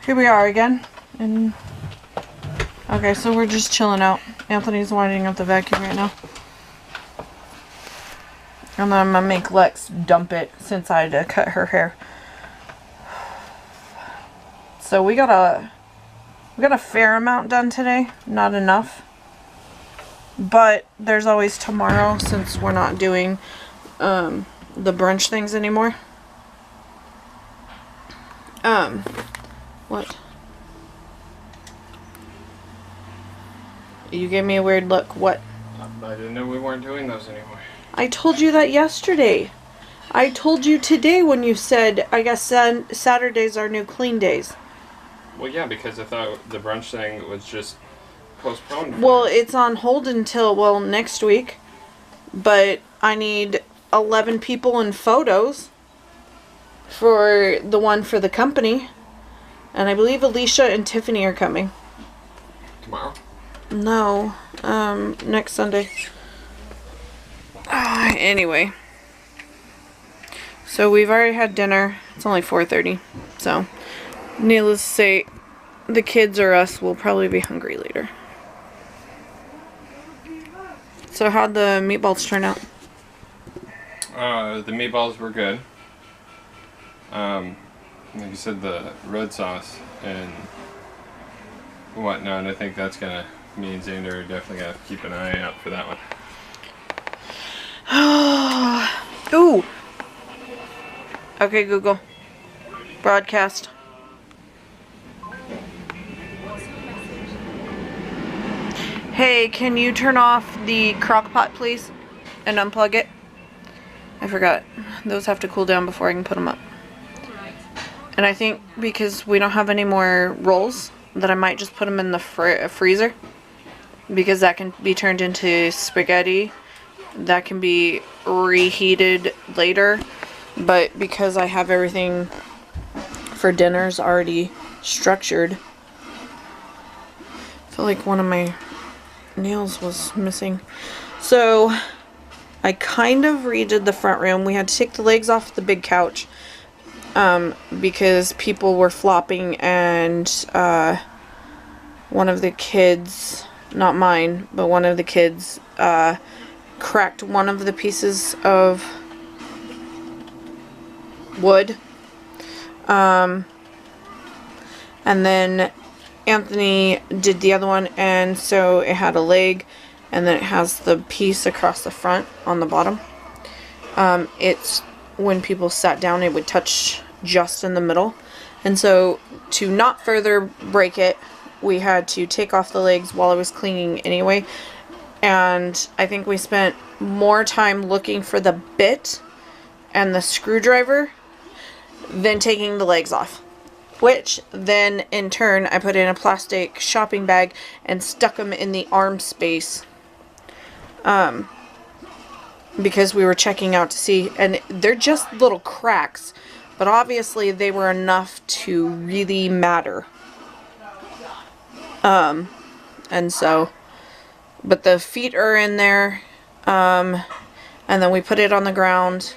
Here we are again. And okay, so we're just chilling out. Anthony's winding up the vacuum right now. And then I'm gonna make Lex dump it since I had to cut her hair. So we got a fair amount done today. Not enough. But there's always tomorrow since we're not doing the brunch things anymore. What? You gave me a weird look. What? I didn't know we weren't doing those anymore. I told you that yesterday. I told you today when you said, I guess Saturdays are new clean days. Well, yeah, because I thought the brunch thing was just postponed. Well, it's on hold until, well, next week. But I need 11 people and photos for the one for the company. And I believe Alicia and Tiffany are coming. Tomorrow? No, next Sunday. Anyway. So we've already had dinner. It's only 4:30. So, needless to say, the kids or us will probably be hungry later. So how'd the meatballs turn out? The meatballs were good. Like you said, the red sauce and whatnot, I think that's gonna, me and Xander are definitely gonna keep an eye out for that one. Ooh. Okay, Google. Broadcast. Hey, can you turn off the crock pot, please? And unplug it? I forgot. Those have to cool down before I can put them up. And I think because we don't have any more rolls, that I might just put them in the freezer. Because that can be turned into spaghetti. That can be reheated later. But because I have everything for dinners already structured. I feel like one of my nails was missing. So I kind of redid the front room. We had to take the legs off the big couch. Because people were flopping and one of the kids, not mine, but one of the kids cracked one of the pieces of wood. And then Anthony did the other one, and so it had a leg and then it has the piece across the front on the bottom. It's when people sat down it would touch just in the middle, and so to not further break it we had to take off the legs while I was cleaning anyway, and I think we spent more time looking for the bit and the screwdriver than taking the legs off, which then in turn I put in a plastic shopping bag and stuck them in the arm space because we were checking out to see, and they're just little cracks, but obviously they were enough to really matter. And so, but the feet are in there, and then we put it on the ground,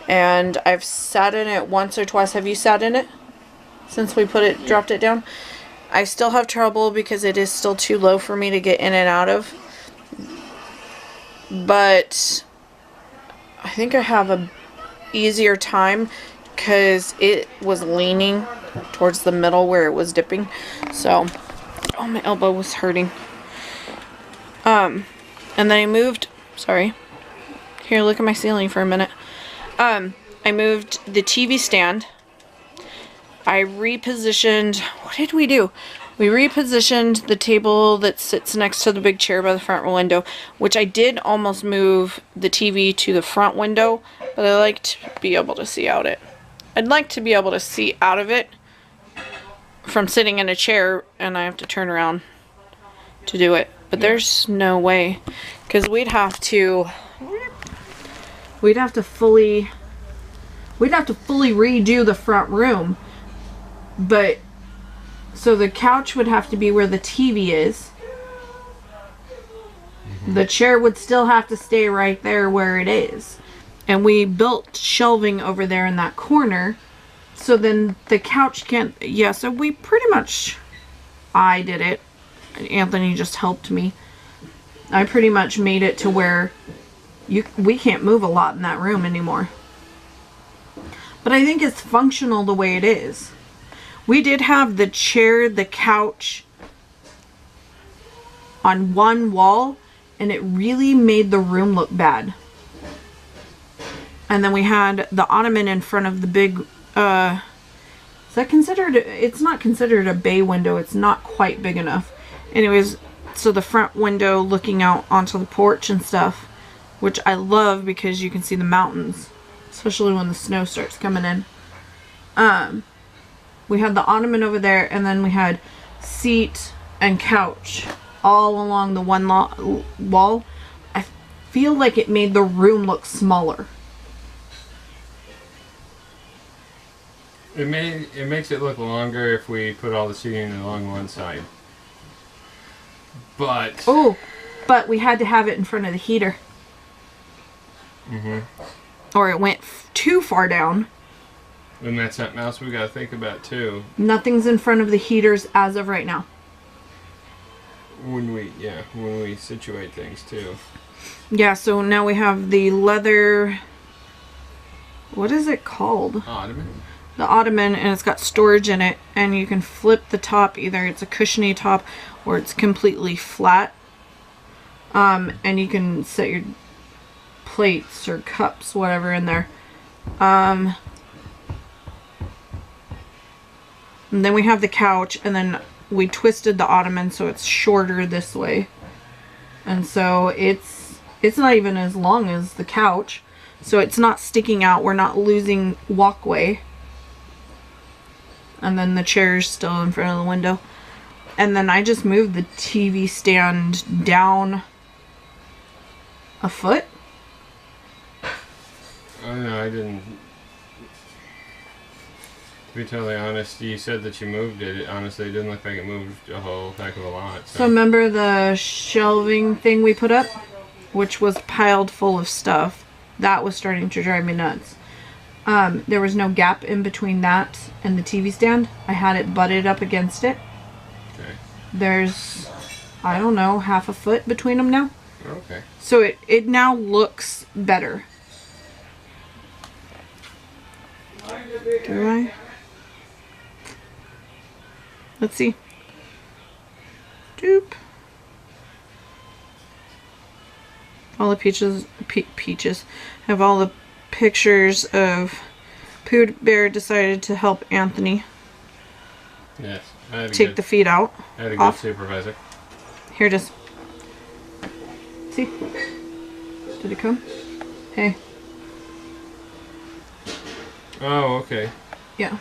and I've sat in it once or twice. Have you sat in it since we put it, dropped it down? I still have trouble because it is still too low for me to get in and out of, but I think I have a easier time because it was leaning towards the middle where it was dipping. So, oh, my elbow was hurting. And then I moved, sorry. Here, look at my ceiling for a minute. I moved the TV stand. I repositioned, what did we do? We repositioned the table that sits next to the big chair by the front window, which I did almost move the TV to the front window, but I like to be able to see out it. I'd like to be able to see out of it from sitting in a chair, and I have to turn around to do it. But there's no way, because we'd have to fully redo the front room. But so the couch would have to be where the TV is. The chair would still have to stay right there where it is. And we built shelving over there in that corner So then the couch can't, yeah, so we pretty much, I did it. Anthony just helped me. I pretty much made it to where we can't move a lot in that room anymore. But I think it's functional the way it is. We did have the chair, the couch on one wall, and it really made the room look bad. And then we had the ottoman in front of the big, is that considered, it's not considered a bay window, it's not quite big enough. Anyways, so the front window looking out onto the porch and stuff, which I love because you can see the mountains, especially when the snow starts coming in. We had the ottoman over there, and then we had seat and couch all along the one wall. I feel like it made the room look smaller. It makes it look longer if we put all the seating along one side. But but we had to have it in front of the heater. Or it went too far down. And that's something else we gotta think about too. Nothing's in front of the heaters as of right now. When we situate things too. Yeah, so now we have the leather, what is it called? Ottoman. The ottoman, and it's got storage in it, and you can flip the top. Either it's a cushiony top or it's completely flat. And you can set your plates or cups, whatever, in there. And then we have the couch, and then we twisted the ottoman so it's shorter this way. And so it's not even as long as the couch. So it's not sticking out. We're not losing walkway. And then the chair's still in front of the window. And then I just moved the TV stand down a foot. Oh no, I didn't. To be totally honest, you said that you moved it. Honestly, it didn't look like it moved a whole heck of a lot. So remember the shelving thing we put up? Which was piled full of stuff. That was starting to drive me nuts. There was no gap in between that and the TV stand. I had it butted up against it. Okay. There's, I don't know, half a foot between them now. Okay. So it now looks better. Do I? Let's see. Doop. All the peaches have all the pictures of Pooh Bear decided to help Anthony. Yes. Take the feet out. I had a good supervisor. Here it is. See? Did it come? Hey. Oh, okay. Yeah.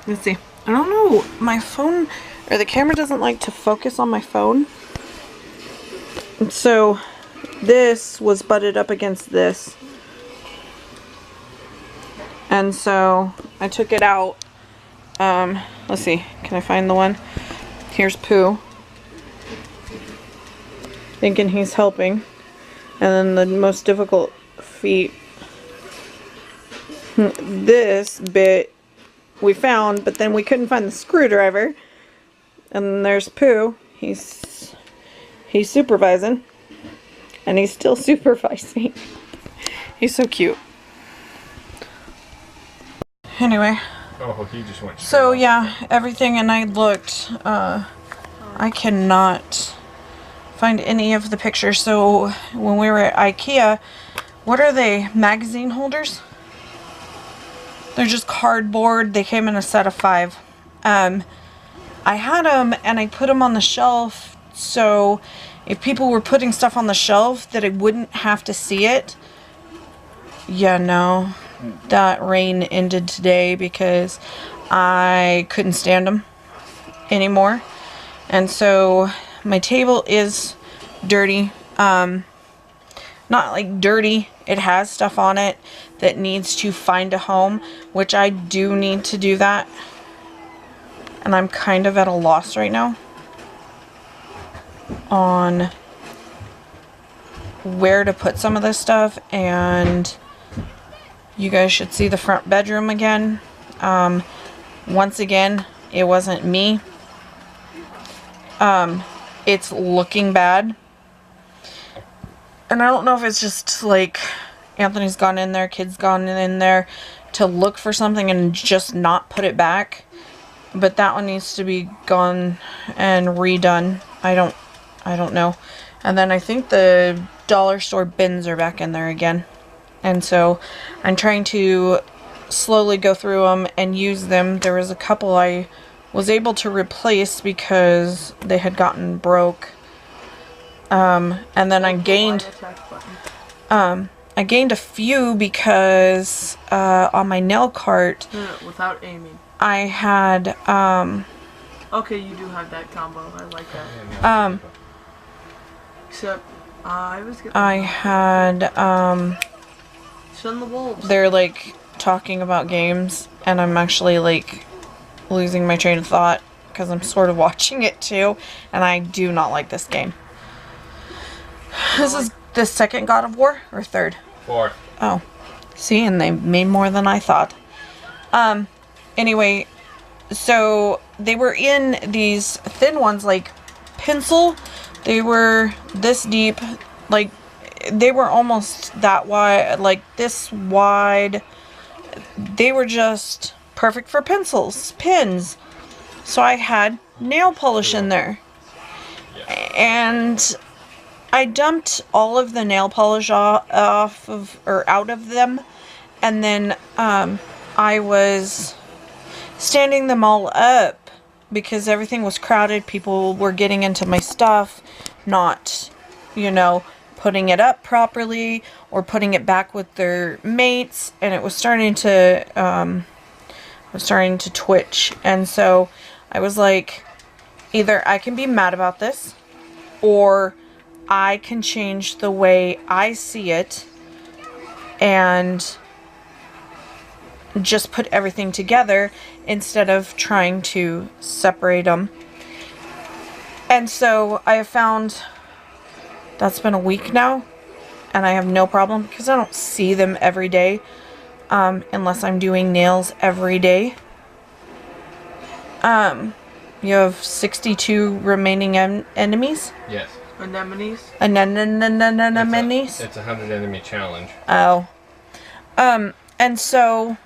Let's see. I don't know. My phone, or the camera doesn't like to focus on my phone. So this was butted up against this. And so I took it out. Let's see. Can I find the one? Here's Pooh. Thinking he's helping. And then the most difficult feet. This bit we found, but then we couldn't find the screwdriver. And then there's Pooh. He's supervising. And he's still supervising. He's so cute. Anyway. Oh, he just went. So yeah, everything, and I looked. I cannot find any of the pictures. So when we were at IKEA, what are they? Magazine holders? They're just cardboard. They came in a set of 5. I had them and I put them on the shelf so if people were putting stuff on the shelf that I wouldn't have to see it. Yeah, no. That rain ended today because I couldn't stand them anymore. And so my table is dirty. Not like dirty. It has stuff on it that needs to find a home, which I do need to do that. And I'm kind of at a loss right now on where to put some of this stuff and You guys should see the front bedroom again. Once again, it wasn't me. It's looking bad. And I don't know if it's just like Anthony's gone in there, kid's gone in there to look for something and just not put it back. But that one needs to be gone and redone. I don't know. And then I think the dollar store bins are back in there again. And so I'm trying to slowly go through them and use them. There was a couple I was able to replace because they had gotten broke. And then I gained a few because on my nail cart without aiming. I had Okay, you do have that combo. I like that. Except I had Shun the wolves. they're like talking about games and I'm actually like losing my train of thought because I'm sort of watching it too, and I do not like this game. This is the second God of War or third? 4. Oh, see, and they made more than I thought. Anyway, so they were in these thin ones, like pencil. They were this deep, like they were almost that wide, like this wide. They were just perfect for pencils, pens. So I had nail polish in there. And I dumped all of the nail polish out of them, and then I was standing them all up because everything was crowded. People were getting into my stuff, not, putting it up properly or putting it back with their mates, and it was starting to twitch. And so I was like, either I can be mad about this, or I can change the way I see it and just put everything together instead of trying to separate them. And so I have found that's been a week now, and I have no problem because I don't see them every day, unless I'm doing nails every day. You have 62 remaining enemies? Yes. Anemones. Anemones? It's a 100 enemy challenge. Oh. And so